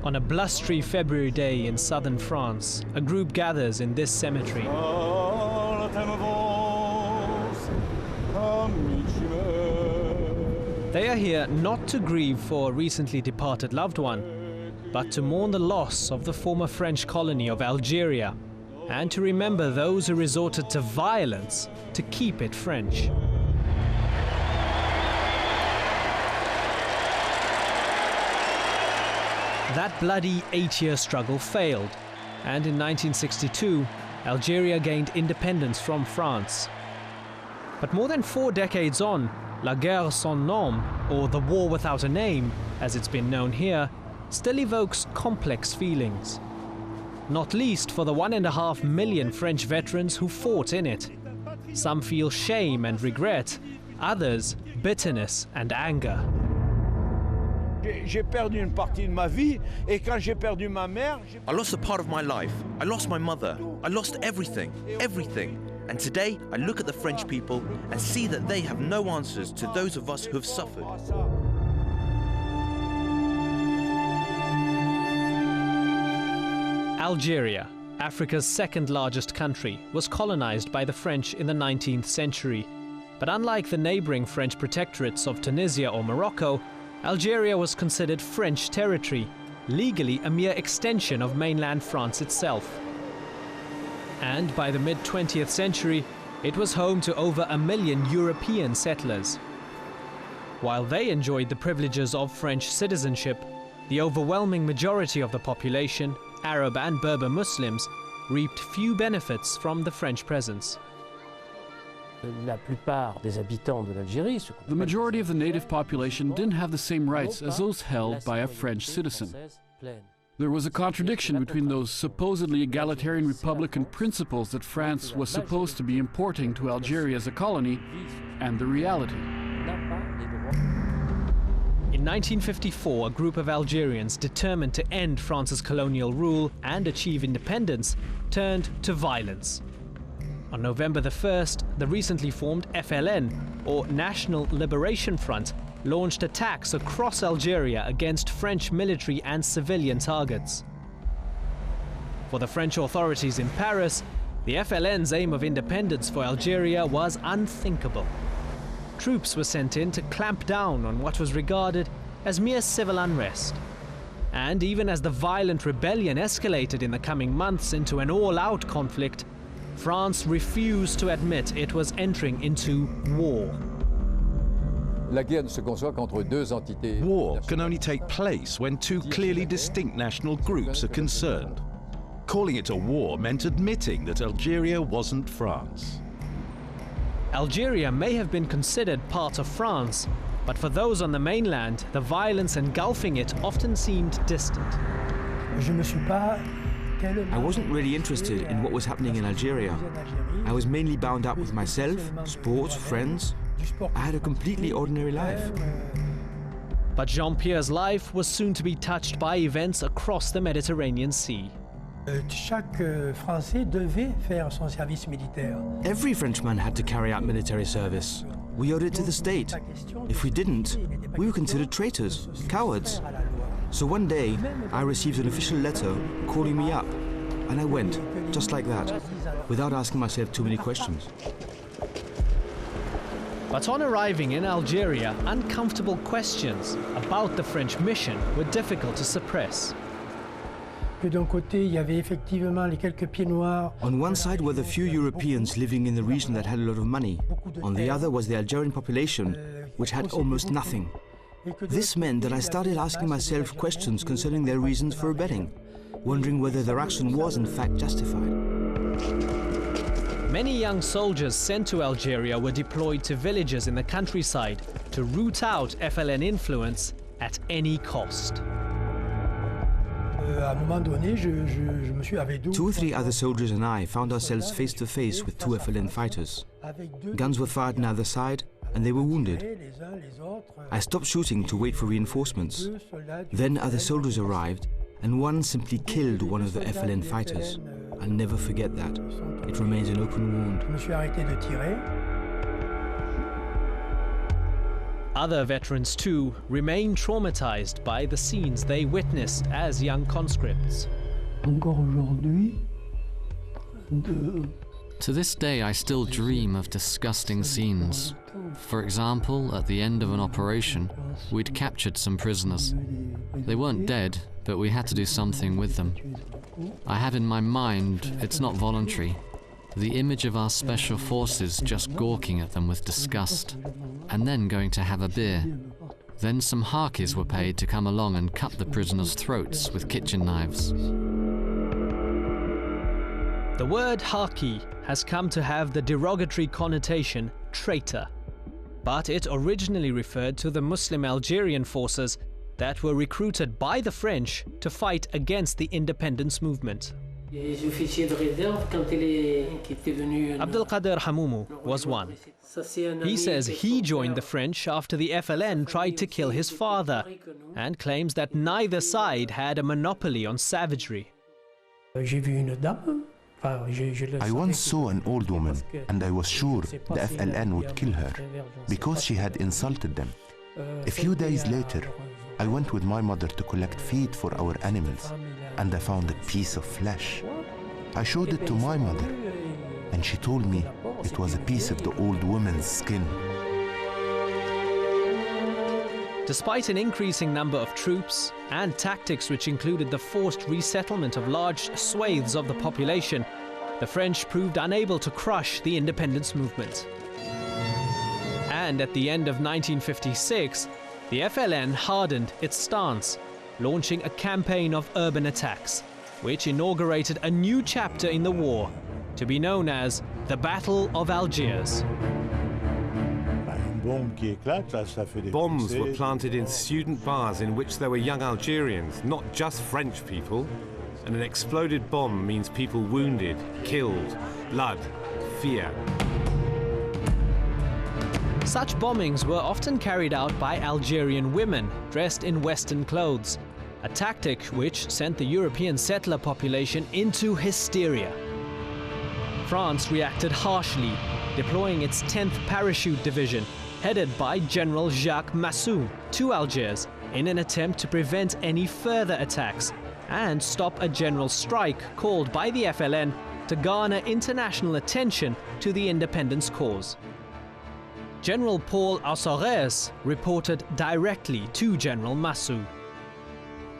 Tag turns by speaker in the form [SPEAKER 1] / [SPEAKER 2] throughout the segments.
[SPEAKER 1] On a blustery February day in southern France, a group gathers in this cemetery. They are here not to grieve for a recently departed loved one, but to mourn the loss of the former French colony of Algeria, and to remember those who resorted to violence to keep it French. That bloody 8-year struggle failed, and in 1962, Algeria gained independence from France. But more than 4 decades on, La guerre sans nom, or the war without a name, as it's been known here, still evokes complex feelings. Not least for the 1.5 million French veterans who fought in it. Some feel shame and regret, others bitterness and anger.
[SPEAKER 2] J'ai perdu une partie de ma vie, et quand j'ai perdu ma mère,
[SPEAKER 3] I lost a part of my life. I lost my mother. I lost everything, everything. And today, I look at the French people and see that they have no answers to those of us who have suffered.
[SPEAKER 1] Algeria, Africa's second largest country, was colonized by the French in the 19th century. But unlike the neighboring French protectorates of Tunisia or Morocco, Algeria was considered French territory, legally a mere extension of mainland France itself. And by the mid-20th century, it was home to over 1 million European settlers. While they enjoyed the privileges of French citizenship, the overwhelming majority of the population, Arab and Berber Muslims, reaped few benefits from the French presence.
[SPEAKER 4] The majority of the native population didn't have the same rights as those held by a French citizen. There was a contradiction between those supposedly egalitarian republican principles that France was supposed to be importing to Algeria as a colony and the reality.
[SPEAKER 1] In 1954, a group of Algerians determined to end France's colonial rule and achieve independence turned to violence. On November the 1st, the recently formed FLN, or National Liberation Front, launched attacks across Algeria against French military and civilian targets. For the French authorities in Paris, the FLN's aim of independence for Algeria was unthinkable. Troops were sent in to clamp down on what was regarded as mere civil unrest. And even as the violent rebellion escalated in the coming months into an all-out conflict, France refused to admit it was entering into war.
[SPEAKER 5] War can only take place when two clearly distinct national groups are concerned. Calling it a war meant admitting that Algeria wasn't France.
[SPEAKER 1] Algeria may have been considered part of France, but for those on the mainland, the violence engulfing it often seemed distant.
[SPEAKER 6] I wasn't really interested in what was happening in Algeria. I was mainly bound up with myself, sport, friends. I had a completely ordinary life.
[SPEAKER 1] But Jean-Pierre's life was soon to be touched by events across the Mediterranean Sea.
[SPEAKER 6] Every Frenchman had to carry out military service. We owed it to the state. If we didn't, we were considered traitors, cowards. So one day, I received an official letter calling me up, and I went, just like that, without asking myself too many questions.
[SPEAKER 1] But on arriving in Algeria, uncomfortable questions about the French mission were difficult to suppress.
[SPEAKER 6] On one side were the few Europeans living in the region that had a lot of money. On the other was the Algerian population, which had almost nothing. This meant that I started asking myself questions concerning their reasons for rebelling, wondering whether their action was in fact justified.
[SPEAKER 1] Many young soldiers sent to Algeria were deployed to villages in the countryside to root out FLN influence at any cost.
[SPEAKER 6] 2 or 3 other soldiers and I found ourselves face to face with 2 FLN fighters. Guns were fired on either side, and they were wounded. I stopped shooting to wait for reinforcements. Then other soldiers arrived, and one simply killed one of the FLN fighters. I'll never forget that. It remains an open wound.
[SPEAKER 1] Other veterans too remain traumatized by the scenes they witnessed as young conscripts.
[SPEAKER 7] To this day, I still dream of disgusting scenes. For example, at the end of an operation, we'd captured some prisoners. They weren't dead, but we had to do something with them. I have in my mind, it's not voluntary, the image of our special forces just gawking at them with disgust, and then going to have a beer. Then some harkies were paid to come along and cut the prisoners' throats with kitchen knives.
[SPEAKER 1] The word harki has come to have the derogatory connotation traitor, but it originally referred to the Muslim Algerian forces that were recruited by the French to fight against the independence movement. Abdelkader HAMOUMOU was one. He says he joined the French after the FLN tried to kill his father, and claims that neither side had a monopoly on savagery.
[SPEAKER 8] I once saw an old woman, and I was sure the FLN would kill her because she had insulted them. A few days later, I went with my mother to collect feed for our animals, and I found a piece of flesh. I showed it to my mother, and she told me it was a piece of the old woman's skin.
[SPEAKER 1] Despite an increasing number of troops and tactics which included the forced resettlement of large swathes of the population, the French proved unable to crush the independence movement. And at the end of 1956, the FLN hardened its stance, launching a campaign of urban attacks, which inaugurated a new chapter in the war, to be known as the Battle of Algiers.
[SPEAKER 9] Bombs were planted in student bars in which there were young Algerians, not just French people. And an exploded bomb means people wounded, killed, blood, fear.
[SPEAKER 1] Such bombings were often carried out by Algerian women dressed in Western clothes, a tactic which sent the European settler population into hysteria. France reacted harshly, deploying its 10th Parachute Division, headed by General Jacques Massu, to Algiers in an attempt to prevent any further attacks and stop a general strike called by the FLN to garner international attention to the independence cause. General Paul Aussares reported directly to General Massu.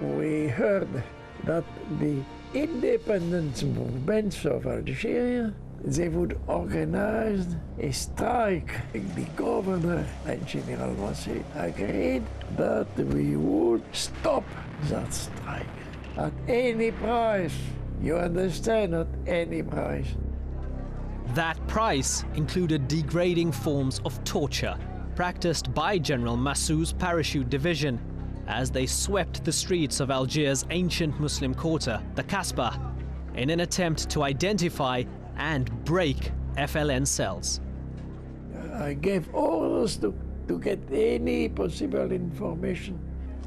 [SPEAKER 10] We heard that the independence movements of Algeria, they would organize a strike. The governor and General Massu agreed that we would stop that strike at any price. You understand, at any price.
[SPEAKER 1] That price included degrading forms of torture practiced by General Massu's Parachute Division as they swept the streets of Algiers' ancient Muslim quarter, the Kasbah, in an attempt to identify and break FLN cells.
[SPEAKER 10] I gave orders to get any possible information.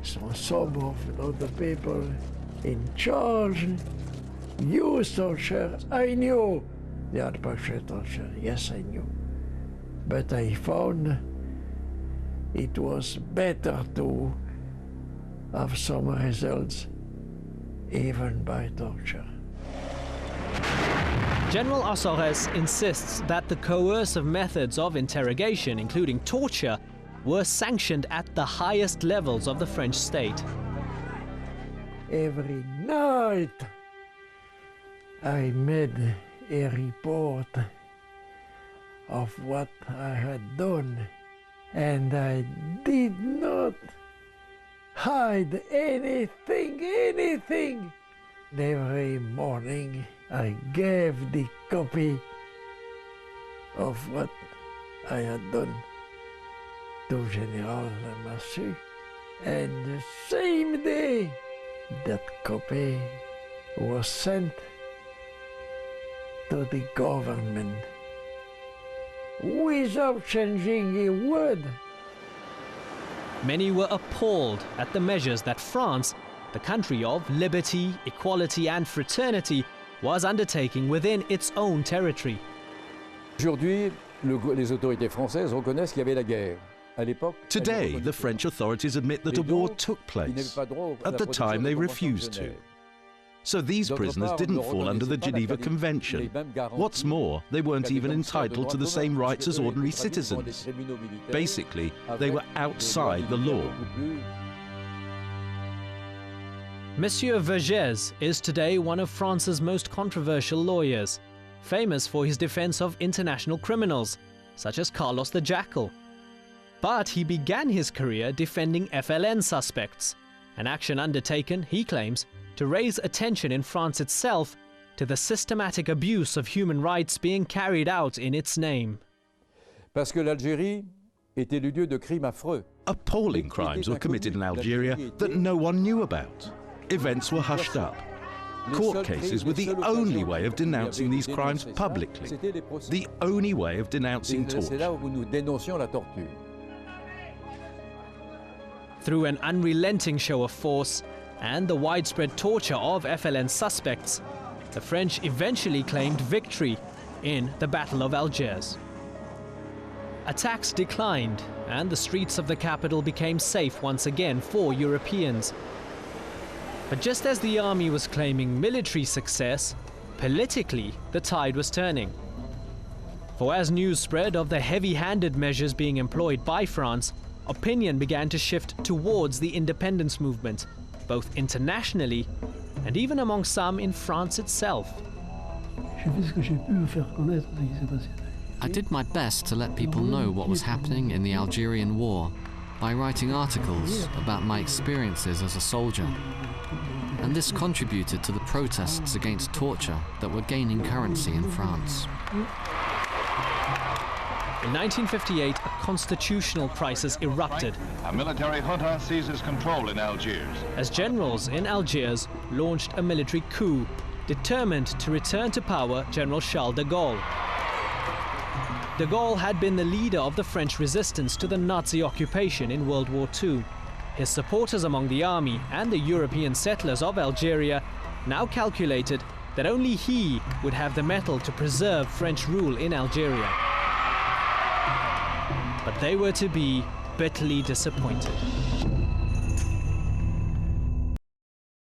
[SPEAKER 10] So some of the people in charge used torture. I knew they had partial torture, yes, I knew. But I found it was better to have some results, even by torture.
[SPEAKER 1] General Aussares insists that the coercive methods of interrogation, including torture, were sanctioned at the highest levels of the French state.
[SPEAKER 10] Every night I made a report of what I had done, and I did not hide anything. Every morning I gave the copy of what I had done to General Massu, and the same day that copy was sent to the government without changing a word.
[SPEAKER 1] Many were appalled at the measures that France, the country of liberty, equality and fraternity, was undertaking within its own territory.
[SPEAKER 11] Aujourd'hui, les autorités françaises reconnaissent qu'il y avait la guerre.
[SPEAKER 5] Today, the French authorities admit that a war took place. At the time, they refused to. So these prisoners didn't fall under the Geneva Convention. What's more, they weren't even entitled to the same rights as ordinary citizens. Basically, they were outside the law.
[SPEAKER 1] Monsieur Verges is today one of France's most controversial lawyers, famous for his defense of international criminals, such as Carlos the Jackal. But he began his career defending FLN suspects, an action undertaken, he claims, to raise attention in France itself to the systematic abuse of human rights being carried out in its name.
[SPEAKER 5] Appalling crimes were committed in Algeria that no one knew about. Events were hushed up. Court cases were the only way of denouncing these crimes publicly, the only way of denouncing torture.
[SPEAKER 1] Through an unrelenting show of force and the widespread torture of FLN suspects, the French eventually claimed victory in the Battle of Algiers. Attacks declined, and the streets of the capital became safe once again for Europeans. But just as the army was claiming military success, politically the tide was turning. For as news spread of the heavy-handed measures being employed by France, opinion began to shift towards the independence movement, both internationally and even among some in France itself.
[SPEAKER 7] I did my best to let people know what was happening in the Algerian war by writing articles about my experiences as a soldier. And this contributed to the protests against torture that were gaining currency in France.
[SPEAKER 1] In 1958, a constitutional crisis erupted.
[SPEAKER 11] A military junta seizes control in Algiers.
[SPEAKER 1] As generals in Algiers launched a military coup, determined to return to power General Charles de Gaulle. De Gaulle had been the leader of the French resistance to the Nazi occupation in World War II. His supporters among the army and the European settlers of Algeria now calculated that only he would have the mettle to preserve French rule in Algeria. But they were to be bitterly disappointed.